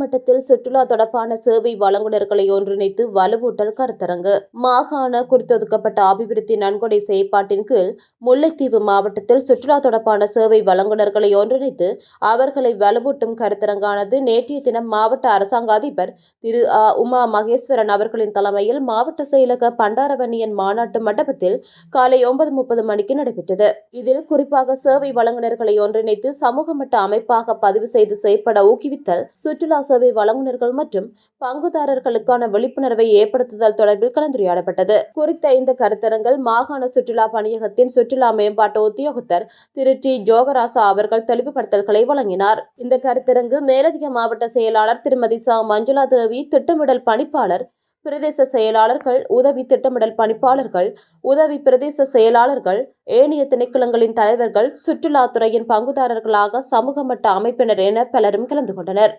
மட்டத்தில் சுற்றுலா தொடர்பான சேவை வழங்குநர்களை ஒன்றிணைத்து வலுவூட்டல் கருத்தரங்கு. மாகாண குறித்தொதுக்கப்பட்ட அபிவிருத்தி நன்கொடை செயற்பாட்டின் கீழ் முல்லைத்தீவு மாவட்டத்தில் சுற்றுலா தொடர்பான சேவை வழங்குநர்களை ஒன்றிணைத்து அவர்களை வலுவூட்டும் கருத்தரங்கானது நேற்றைய தினம் மாவட்ட அரசாங்க அதிபர் திரு உமா மகேஸ்வரன் அவர்களின் தலைமையில் மாவட்ட செயலக பண்டாரவன்னியன் மாநாட்டு மண்டபத்தில் காலை 9:30 மணிக்கு நடைபெற்றது. இதில் குறிப்பாக சேவை வழங்குநர்களை ஒன்றிணைத்து சமூக மட்ட அமைப்பாக பதிவு செய்து செயற்பட ஊக்குவித்தல், சுற்றுலா சேவை வழங்குநர்கள் மற்றும் பங்குதாரர்களுக்கான விழிப்புணர்வை ஏற்படுத்துதல் தொடர்பில் கலந்துரையாடப்பட்டது. குறித்த இந்த கருத்தரங்கில் மாகாண சுற்றுலா பணியகத்தின் சுற்றுலா மேம்பாட்டு உத்தியோகத்தர் திரு டி ஜோகராசா அவர்கள் தெளிவுபடுத்தல்களை வழங்கினார். இந்த கருத்தரங்கு மேலதிக மாவட்ட செயலாளர் திருமதி ச மஞ்சுளா தேவி, திட்டமிடல் பணிப்பாளர், பிரதேச செயலாளர்கள், உதவி திட்டமிடல் பணிப்பாளர்கள், உதவி பிரதேச செயலாளர்கள், ஏனைய திணைக்களங்களின் தலைவர்கள், சுற்றுலாத்துறையின் பங்குதாரர்களாக சமூக மட்ட அமைப்பினர் என பலரும் கலந்து கொண்டனர்.